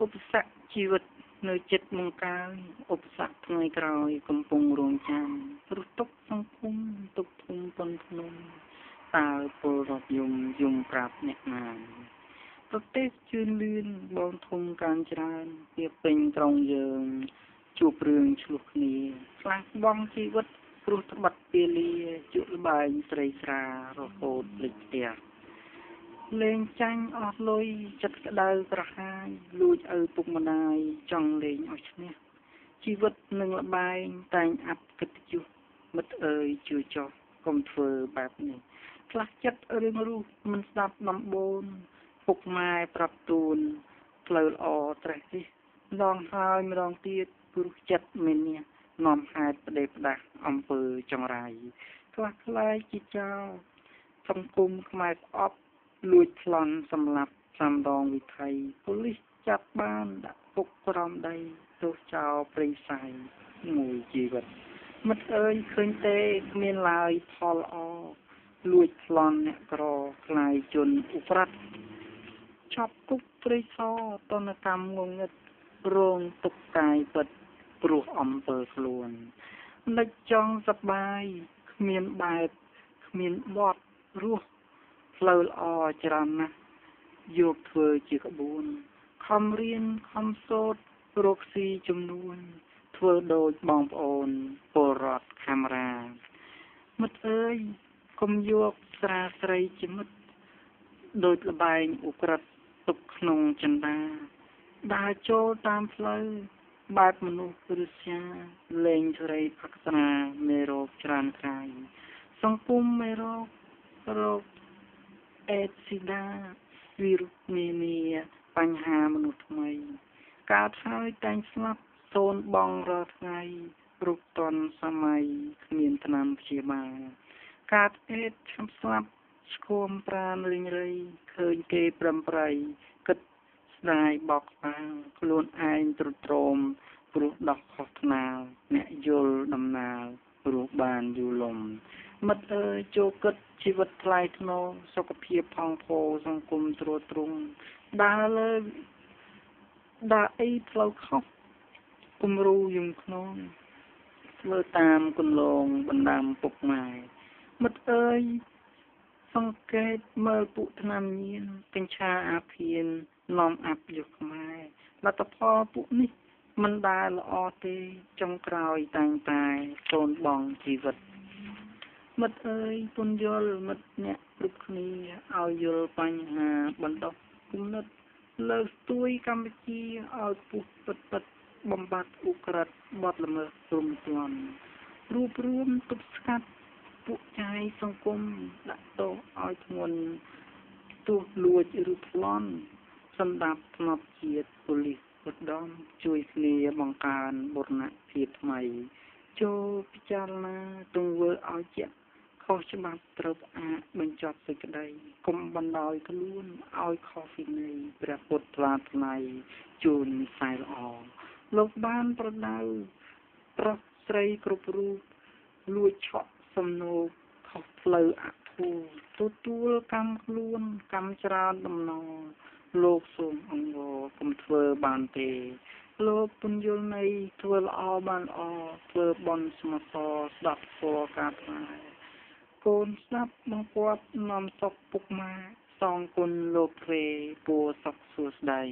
ឧបសគ្គជីវិតនៅចិត្តបង្ការឧបសគ្គថ្ងៃក្រោយកំពុងរងចាំព្រោះទុកសង្គមទុកភូមិប៉ុនភ្នំតើពលរដ្ឋយំប្រាប់អ្នកណាប្រទេសជឿនលឿនបងធំការច្រើនវាពេញក្រុងយើងជួបរឿងឆ្លោះគ្នាខ្លះបងជីវិតព្រោះត្បិតពេលលាជក់លបែងស្រីស្រារហូតភ្លេចផ្ទះលេងចាញ់អស់លុយចិត្តក្តៅក្រហាយលួចឪពុកម្ដាយចង់លេងឲ្យឈ្នះជីវិតនឹងលបែងតែងអាប់កិត្តិយសមិត្តអើយជឿចោះកុំធ្វើបែបនេះខ្លះចិត្តរឿងរស់មិនស្ដាប់ដំបូនពុកម៉ែប្រាប់ទូនផ្លូវល្អត្រេះនេះម្ដងហើយម្ដងទៀតព្រោះចិត្តមាននេះនាំហេតុផ្ដេសផ្ដាស់អំពើចង្រៃខ្លះខ្លាយជាចោលសង្គមខ្មែរស្អប់លួចប្លន់សម្លាប់សំដងវិថីប៉ូលីសចាប់បានដាក់គុកក្រំដីទោសចោលព្រៃផ្សៃមួយជីវិតមិត្តអើយឃើញទេគ្មានឡើយផលល្អលួចប្លន់អ្នកក្រខ្លាយជនឧក្រិដ្ឋឆប់គុកព្រៃសរតនកម្មងងឹតរងទុកកាយពិតព្រោះអំពើខ្លួននឹកចង់សប្បាយគ្មានបែបគ្មានបត់រស់ផ្លូវល្អច្រើនណាស់យកធ្វើជាក្បួនខំរៀនខំសូត្ររកស៊ីចំនួនធ្វើដូចបងប្អូនពលរដ្ឋកាមេរ៉ាមិត្តអើយកុំយកស្រាស្រីជាមិត្តដូចលបែងឧក្រិដ្ឋទុកក្នុងចិន្តាដើរចូលតាមផ្លូវបែបមនុស្សឬស្យាលេងស្រីផឹកស្រាមេរោគច្រើនខាយសង្គមមេរោគរោគអេដស៊ីដាវីរុសនានាបញ្ហាមនុស្សថ្មីកើតហើយតែងស្លាប់សូនបងរាល់ថ្ងៃរុកតន់សម័យគ្មានថ្នាំព្យាបាលកើតអេដឈាមស្លាប់ស្គមប្រានលេងរៃឃើញគេប្រំប្រៃគិតស្ដាយបោកស្បាខ្លួនឯងទ្រុឌទ្រោមព្រោះដោះខុសថ្នាលអ្នកយល់ដំណាលព្រោះបានយូរលំមិត្តអើយចូលគិតជីវិតថ្លៃថ្នូរសុខភាពផងផូរសង្គមត្រួតត្រងដើរលើដើរអីផ្លូវខុសគំរូយំខ្នងធ្វើតាមគន្លងបណ្ដាំពុកម៉ែមិត្តអើយសង្កេតមើលពួកថ្នាំញៀនកញ្ឆាអាភៀននាំអាប់យុគខ្មែរលទ្ធផលពួកនេះមិនដែលល្អទេចុងក្រោយតែងតែសូនបងជីវិតមិត្តអើយពន្យល់មិត្តអ្នកគ្រប់គ្នាឲ្យយល់បញ្ហាបណ្ដោះគំនិតលើកស្ទួយកម្ពុជាឲ្យពុះពិតបំបត្តិឧក្រិដ្ឋបទល្មើសព្រំដែនរួបរวมទប់ស្កាត់ពួកចាយសង្គមដាក់ទោសឲ្យធ្ងន់ទោះលួចឬប្លន់សម្ដាប់ធ្នាប់ជាតិប៉ូលីសឧត្តមជួយគ្នាបង្កើនបុរណភាពថ្មីចូលពិចារណាទង្វើឲ្យជាក់ខុសច្បាប់ត្រូវផ្អាកបញ្ចប់សេចក្តីកុំបណ្ដោយខ្លួនឲ្យខុសវិន័យព្រះពុទ្ធថ្លាថ្លៃជូននិស្ស័យល្អលោកបានប្រដៅប្រុសស្រីគ្រប់រូបលួចឆក់សំណូកខុសផ្លូវអធូរទទួលកម្មខ្លួនកម្មច្រើនដំណរលោកសូមអង្គកុំធ្វើបានទេលោកពន្យល់នៃធ្វើល្អបានល្អធ្វើបន់ស្មោះសរស្ដាប់ធម៌ការផ្សាយកូនស្ដាប់បង្គាប់នាំសុខពុកម៉ែសងគុណលោកទ្វេពួរសុខសួស្ដី